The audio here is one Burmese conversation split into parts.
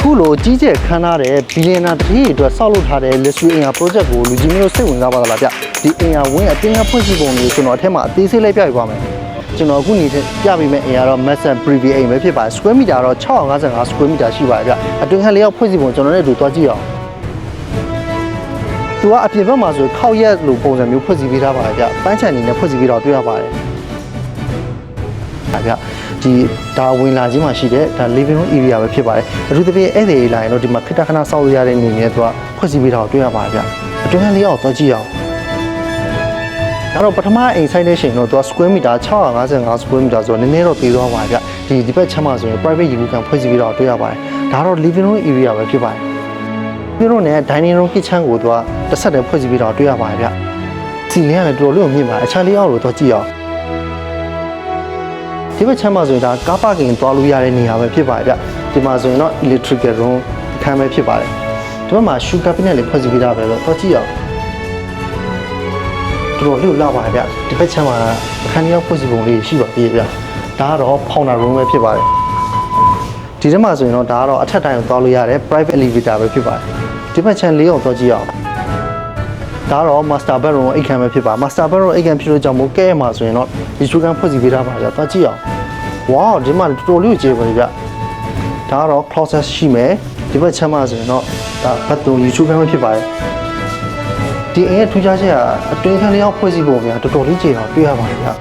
အခုလိုကြီးကျယ်ခမ်းနားတဲ့ဘီလီယံနာတစ်ထည်အတွက်ဆောက်လုပ်ထားတဲ့ luxury အင်အား project ကိုလူကြီးမျိုးစိတ်ဝင်စားပါလားဗျဒီအင်အားဝင်းအတင်းအဖွင့်ရှိပုံမျိုးကျွန်တော်အထက်မှာအသေးစိတ်လေးပြပြပါမယ်ကျွန်တော်အခုနေတဲ့ပြပေးမယ့်အင်အားတော့ massive privy အိမ်ပဲဖြစ်ပါတယ် square meter တော့655 square meter ရှိပါတယ်ဗျအတွင်းခန်းလေးရောက်ဖွင့်ရှိပုံကျွန်တော်နဲ့အတူတွားကြည့်အောင်သူကအပြင်ဘက်မှာဆိုခောက်ရက်လိုပုံစံမျိုးဖွင့်စီပေးထားပါတယ်ဗျပန်းချန်နေနဲ့ဖွင့်စီပေးတော့တွေ့ရပါတယ်ဗျဒီဒါဝင်လာခြင်းမှာရှိတဲ့ဒါ living room area ပဲဖြစ်ပါတယ်အထူးသဖြင့်ဧည့်သည်လာရင်တော့ဒီမှာခဏခဏဆောက်ရတဲ့အနေနဲ့သူကဖွင့်စီပေးတာကိုတွေ့ရပါတယ်ဗျအတွင်းခန်းလေးရောက်တော့ကြည့်အောင်အဲ့တော့ပထမအိမ်ဆိုင်တဲ့ရှင်တော့သူက square meter 655 square meter ဆိုတော့နည်းနည်းတော့သေးသွားပါဗျဒီဘက်ချမ်းမှာဆိုရင် private ရေကူကန်ဖွင့်စီပေးတာကိုတွေ့ရပါတယ်ဒါတော့ living room area ပဲဖြစ်ပါတယ်ပြီးတော့ね dining room kitchen ကိုသူကတစ်ဆက်တည်းဖွင့်စီပေးတာကိုတွေ့ရပါတယ်ဗျစီလင်းကလည်းတော်တော်လေးမြင့်ပါတယ်အခြားလေးအောက်လို့တော့ကြည့်အောင်ဒီဘက်ချမ်းမှာဆိုရင်ဒါကားပါကင်သွားလို့ရတဲ့နေရာပဲဖြစ်ပါတယ်ဗျဒီမှာဆိုရင်တော့ electrical room အခန်းပဲဖြစ်ပါတယ်ဒီဘက်မှာ shoe cabinet လေးဖွဲ့စည်းပေးတာပဲတော့ကြည့်အောင်တော်တော်လေးလောက်ပါတယ်ဗျဒီဘက်ချမ်းမှာအခန်းကြီးဖွဲ့စည်းပုံလေးရှိပါသေးဗျဒါကတော့ fauna room ပဲဖြစ်ပါတယ်ဒီထဲမှာဆိုရင်တော့ဒါကတော့အထက်တိုင်းကိုသွားလို့ရတဲ့ private elevator ပဲဖြစ်ပါတယ်ဒီဘက်ချမ်းလေးအောင်တော့ကြည့်အောင်ဒါတော့ master bedroom အိတ်ခမ်းပဲဖြစ်ပါ master bedroom အိတ်ခမ်းဖြစ်လို့ကြောင့်မို့ကဲမှာဆိုရင်တော့ဒီရှုခန်းဖွဲ့စည်းပေးထားပါဗျာသွားကြည့်အောင် wow ဒီမှာတော်တော်လေးကျေပါလေဗျာဒါကတော့ closet ရှိမယ်ဒီဘက်ချမ်းမှာဆိုရင်တော့ဒါ bathroom ရေချိုးခန်းပဲဖြစ်ပါတယ်ဒီအိမ်ရဲ့ထူးခြားချက်ကအတွင်းခန်းလေးအောင်ဖွဲ့စည်းပုံဗျာတော်တော်လေးကျေအောင်တွေ့ရပါတယ်ဗျာ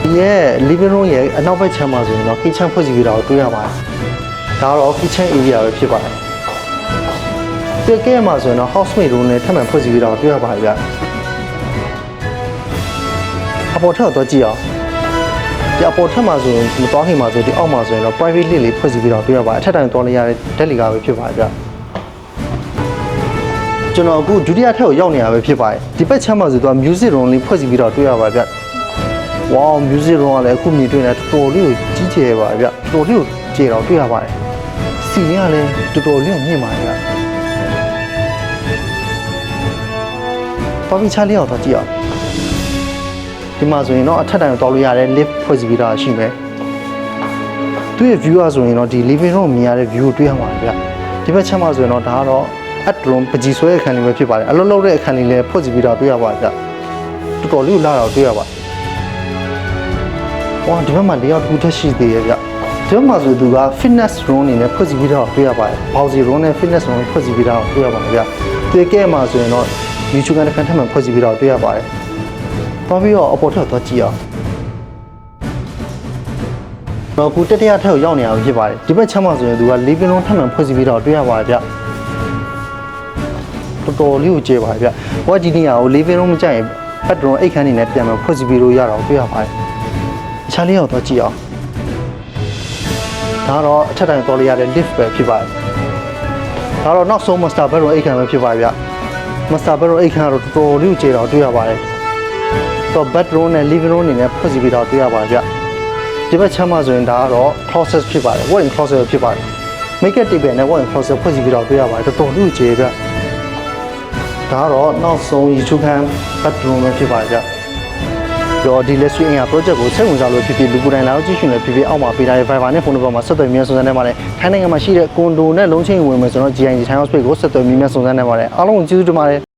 ဒီရဲ့ living room ရဲ့အနောက်ဘက်ချမ်းမှာဆိုရင်တော့ kitchen ဖွဲ့စည်းပေးတာကိုတွေ့ရပါတယ်ဒါကတော့ kitchen area ပဲဖြစ်ပါတယ်ဒီကဲမှာဆိုရင်တော့ housemate room နဲ့ထပ်မံဖွဲ့စည်းပေးတာကိုတွေ့ရပါတယ်ဗျအပေါ်ထပ်တော့ကြည့်အောင်ဒီအပေါ်ထပ်မှာဆိုရင်မသွားခင်မှာဆိုဒီအောက်မှာဆိုရင်တော့ private လေးဖွဲ့စည်းပေးတာတွေ့ရပါတယ်အထက်တိုင်းသွားလို့ရတဲ့ဓာတ်လီကာပဲဖြစ်ပါတယ်ဗျကျွန်တော်အခုဒုတိယထပ်ကိုရောက်နေတာပဲဖြစ်ပါတယ်ဒီဘက်ချမ်းမှာဆိုတော့ music room လေးဖွဲ့စည်းပေးတာတွေ့ရပါတယ်ဗျwow music room ကလည်းအခုမြင်တွေ့နေတော်တော်လေးကိုကြီးကျယ်ပါဗျတော်တော်လေးကိုကျယ်တော့တွေ့ရပါတယ်စီရင်းကလည်းတော်တော်လေးကိုမြင့်ပါတယ်ဗျပေါ်ပြီးချလေးအောင်တော့ကြည့်အောင်ဒီမှာဆိုရင်တော့အထက်တိုင်ကိုတောက်လို့ရတဲ့ lift ဖွဲ့စည်းပေးတာရှိမယ်သူ့ရဲ့ view ကဆိုရင်တော့ဒီ living room မြင်ရတဲ့ view ကိုတွေ့ရမှာဗျဒီဘက်ချမ်းမှာဆိုရင်တော့ဒါကတော့ bedroom ပကြီးဆွဲအခန်းလေးပဲဖြစ်ပါတယ်အလုံးလုံးတဲ့အခန်းလေးလည်းဖွဲ့စည်းပေးတာတွေ့ရပါဗျတော်တော်လေးကိုလာတော့တွေ့ရပါတယ်ဝါဒီဘက်မှာတရားတစ်ခုထပ်ရှိသေးရဲ့ဗျဒီဘက်မှာဆိုသူက fitness room အနေနဲ့ဖွဲ့စည်းပေးတာတွေ့ရပါတယ် bouncy room နဲ့ fitness room ဖွဲ့စည်းပေးတာတွေ့ရပါတယ်ဗျဒီကဲမှာဆိုရင်တော့ဒီချူကန်တစ်ခါထပ်မှဖွဲ့စည်းပေးတာတွေ့ရပါတယ်သွားပြီးတော့အပေါ်ထပ်သွားကြည့်အောင်တော့ခုတတိယထပ်ကိုရောက်နေအောင်ဖြစ်ပါတယ်ဒီဘက်ချမ်းမှာဆိုရင်သူက living room ထပ်မှဖွဲ့စည်းပေးတာတွေ့ရပါတယ်ဗျတော်တော်လေးကိုကျေပါတယ်ဗျဟောဒီနေရာကို living room မကြိုက်ရင် bedroom အိတ်ခန်းနေနဲ့ပြန်မှဖွဲ့စည်းပေးလို့ရတော့တွေ့ရပါတယ်အခြားလေးအောင်သွားကြည့်အောင်ဒါတော့အထက်တိုင်းသွားလို့ရတဲ့ lift ပဲဖြစ်ပါတယ်ဒါတော့နောက်ဆုံး master bedroom အိတ်ခန်းပဲဖြစ်ပါဗျmaster bedroom အိတ်ခန်းကတော့တော်တော်လေးကိုကျေတော့တွေ့ရပါတယ်တော့ bedroom နဲ့ living room အနေနဲ့ဖွဲ့စည်းပေးတာတွေ့ရပါတယ်ဗျဒီဘက်ချမ်းမှာဆိုရင်ဒါကတော့ closet ဖြစ်ပါတယ် walk-in closet ဖြစ်ပါတယ် makeup table နဲ့ walk-in closet ဖွဲ့စည်းပေးတာတွေ့ရပါတယ်တော်တော်လေးကိုကျေဗျဒါကတော့နောက်ဆုံးရေချိုးခန်း bedroom ပဲဖြစ်ပါတယ်ဗျတော့ဒီ luxury အင်အား project ကိုစိတ်ဝင်စားလို့ဖြစ်ဖြစ်လူကိုယ်တိုင်လာကြည့်ရှင်လည်းဖြစ်ဖြစ်အောက်မှာပေးထားတဲ့ Viber နဲ့ဖုန်းနံပါတ်မှာဆက်သွယ်မြဲစုံစမ်းနေပါတယ်ထိုင်းနိုင်ငံမှာရှိတဲ့ကွန်ဒိုနဲ့လုံးချင်းဝင်မယ်ဆိုတော့ GIG Thai House Space ကိုဆက်သွယ်မြဲစုံစမ်းနေပါတယ်အားလုံးကိုကျေးဇူးတင်ပါတယ်